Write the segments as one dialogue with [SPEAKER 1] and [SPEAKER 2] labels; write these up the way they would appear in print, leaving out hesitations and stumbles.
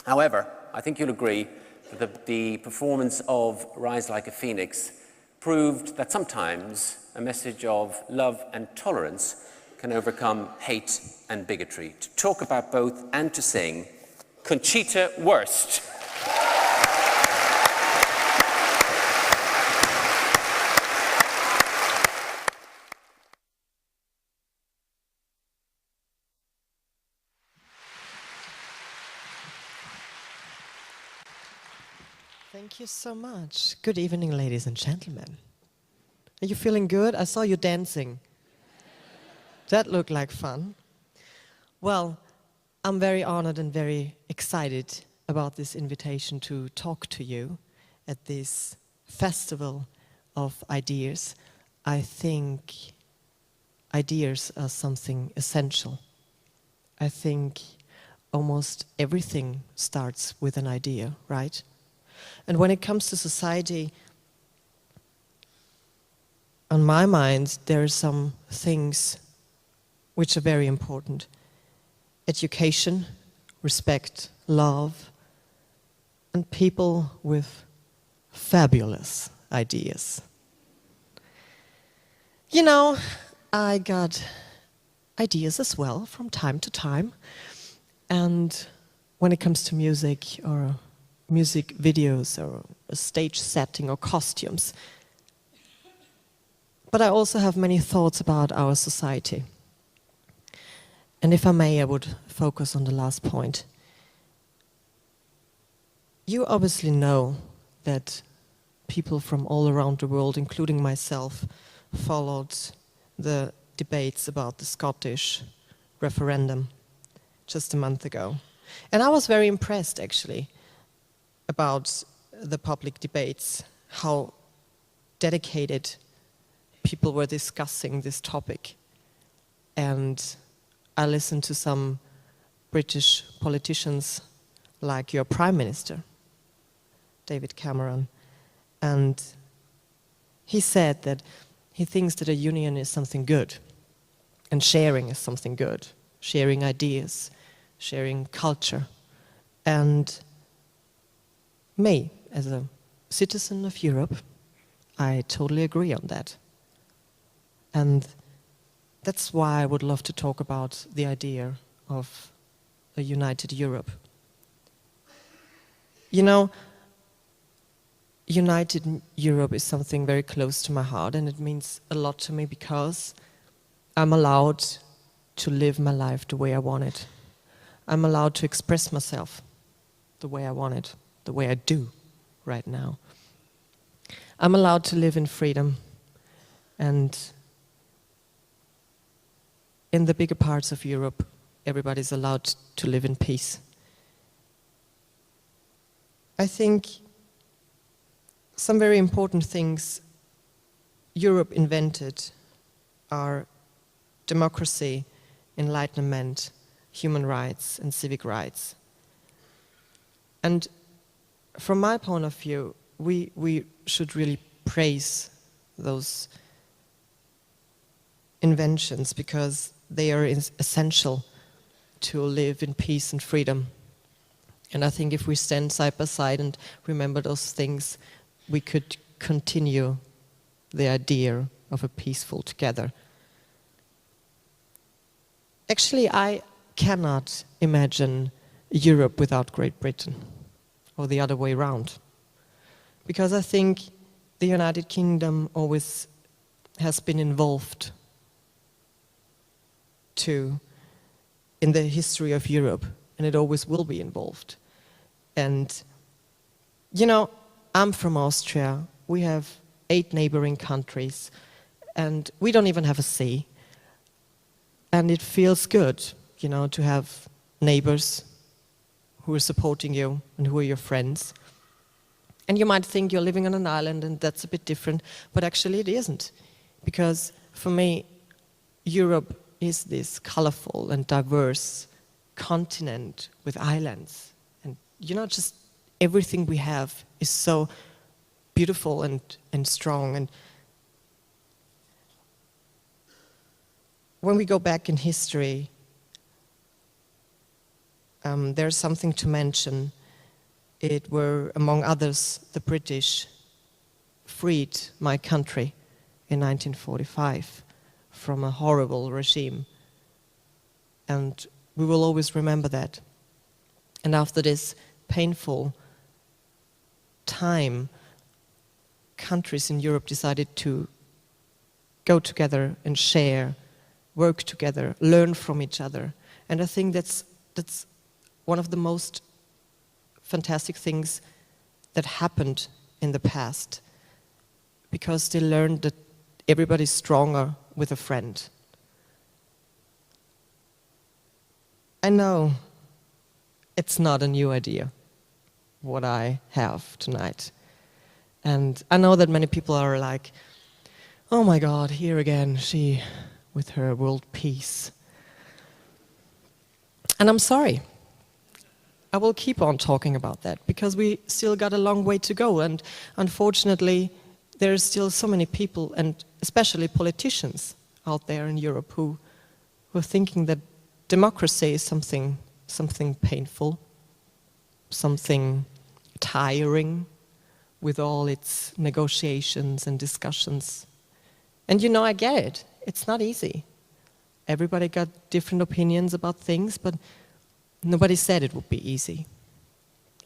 [SPEAKER 1] However, I think you'll agree that the performance of Rise Like a Phoenix proved that sometimes a message of love and tolerance can overcome hate and bigotry. To talk about both and to sing, Conchita Wurst.
[SPEAKER 2] Thank you so much. Good evening, ladies and gentlemen. Are you feeling good? I saw you dancing. That looked like fun. Well, I'm very honored and very excited about this invitation to talk to you at this festival of ideas. I think ideas are something essential. I think almost everything starts with an idea, right? And when it comes to society, on my mind, there are some things which are very important. Education, respect, love, and people with fabulous ideas. You know, I got ideas as well from time to time. And when it comes to music or music videos or a stage setting or costumes. But I also have many thoughts about our society. And if I may, I would focus on the last point. You obviously know that people from all around the world, including myself, followed the debates about the Scottish referendum just a month ago. And I was very impressed, actually, about the public debates, how dedicated people were discussing this topic. And I listened to some British politicians like your Prime Minister, David Cameron, and he said that he thinks that a union is something good, and sharing is something good, sharing ideas, sharing culture. And me, as a citizen of Europe, I totally agree on that. And that's why I would love to talk about the idea of a united Europe. You know, united Europe is something very close to my heart, and it means a lot to me because I'm allowed to live my life the way I want it. I'm allowed to express myself the way I want it, the way I do right now. I'm allowed to live in freedom, and in the bigger parts of Europe, everybody's allowed to live in peace. I think some very important things Europe invented are democracy, enlightenment, human rights, and civic rights. And from my point of view, we should really praise those inventions because they are essential to live in peace and freedom. And I think if we stand side by side and remember those things, we could continue the idea of a peaceful together. Actually, I cannot imagine Europe without Great Britain, or the other way around. Because I think the United Kingdom always has been involved too in the history of Europe, and it always will be involved. And, you know, I'm from Austria. We have 8 neighboring countries, and we don't even have a sea. And it feels good, you know, to have neighbors who are supporting you and who are your friends. And you might think you're living on an island and that's a bit different, but actually it isn't. Because for me, Europe is this colorful and diverse continent with islands. And you know, just everything we have is so beautiful and strong. And when we go back in history, there's something to mention. It were, among others, the British freed my country in 1945 from a horrible regime. And we will always remember that. And after this painful time, countries in Europe decided to go together and share, work together, learn from each other. And I think that's one of the most fantastic things that happened in the past, because they learned that everybody's stronger with a friend. I know it's not a new idea, what I have tonight. And I know that many people are like, oh my God, here again, she with her world peace. And I'm sorry. I will keep on talking about that, because we still got a long way to go. And unfortunately, there are still so many people, and especially politicians out there in Europe, who are thinking that democracy is something painful, something tiring, with all its negotiations and discussions. And you know, I get it. It's not easy. Everybody got different opinions about things, but nobody said it would be easy.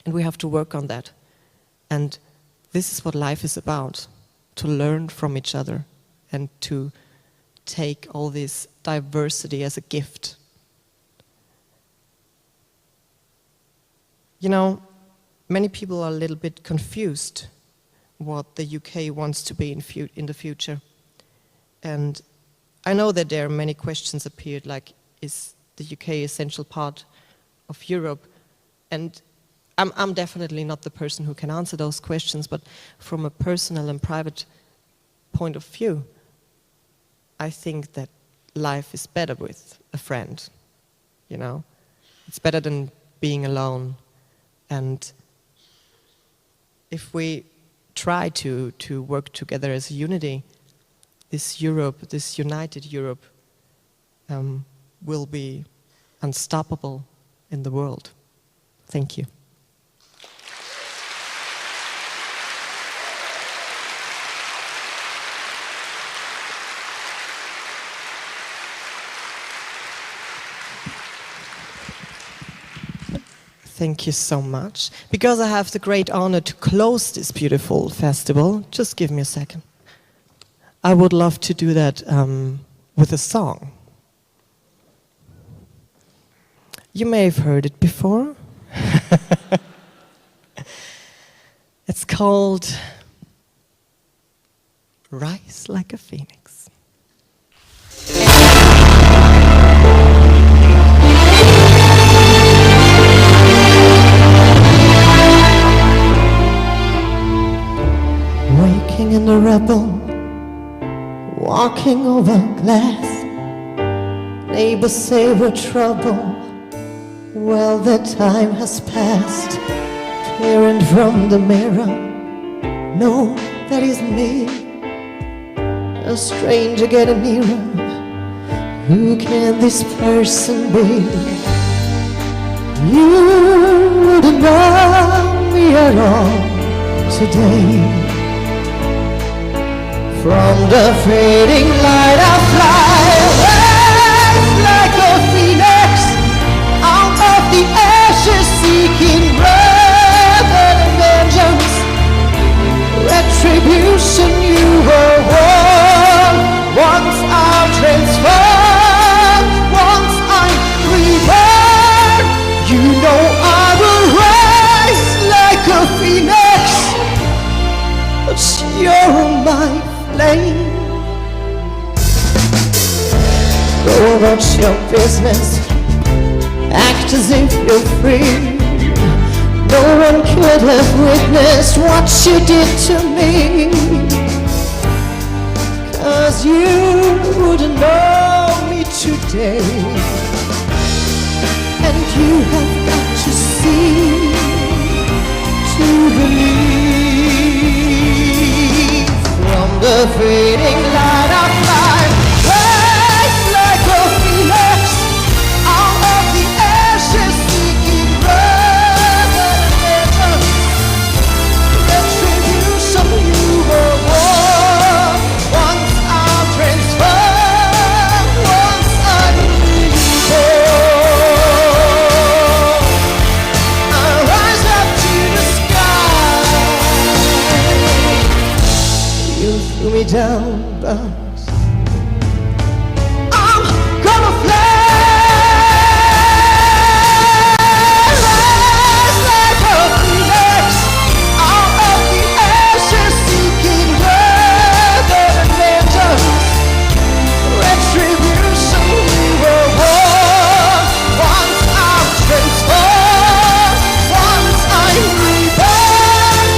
[SPEAKER 2] And we have to work on that. And this is what life is about, to learn from each other and to take all this diversity as a gift. You know, many people are a little bit confused what the UK wants to be in the future. And I know that there are many questions appeared, like, is the UK essential part of Europe? And I'm definitely not the person who can answer those questions, but from a personal and private point of view, I think that life is better with a friend, you know? It's better than being alone. And if we try to work together as a unity, this Europe, this united Europe, will be unstoppable in the world. Thank you. Thank you so much. Because I have the great honor to close this beautiful festival, just give me a second. I would love to do that with a song. You may have heard it before. It's called Rise Like a Phoenix. Waking in the rubble, walking over glass. Neighbors say we're trouble. Well, the time has passed. Peering from the mirror, no, that isn't me. A stranger getting nearer. Who can this person be? You wouldn't know me at all today. From the fading light I fly, rise like a phoenix, out of the ashes seeking wrath and vengeance. Retribution you were won, once I'm transformed, once I'm reborn. You know I will rise like a phoenix, but you're my flame. Go about your business, act as if you're free. No one could have witnessed what you did to me, 'cause you wouldn't know me today. And you have got to see to believe. From the fading light I fly, rise like a phoenix, out of the ashes seeking
[SPEAKER 3] me down, but I'm gonna fly, rise like a phoenix, out of the ashes, seeking rather than vengeance, retribution. We were one. Once I'm transformed, once I'm reborn,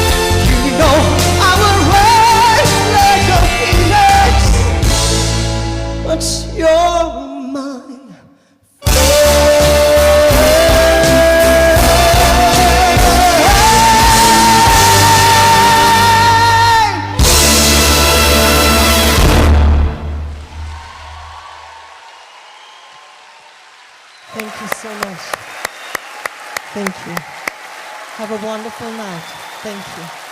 [SPEAKER 3] you know I will rise like a phoenix, but you're mine.
[SPEAKER 2] Thank you so much. Thank you. Have a wonderful night. Thank you.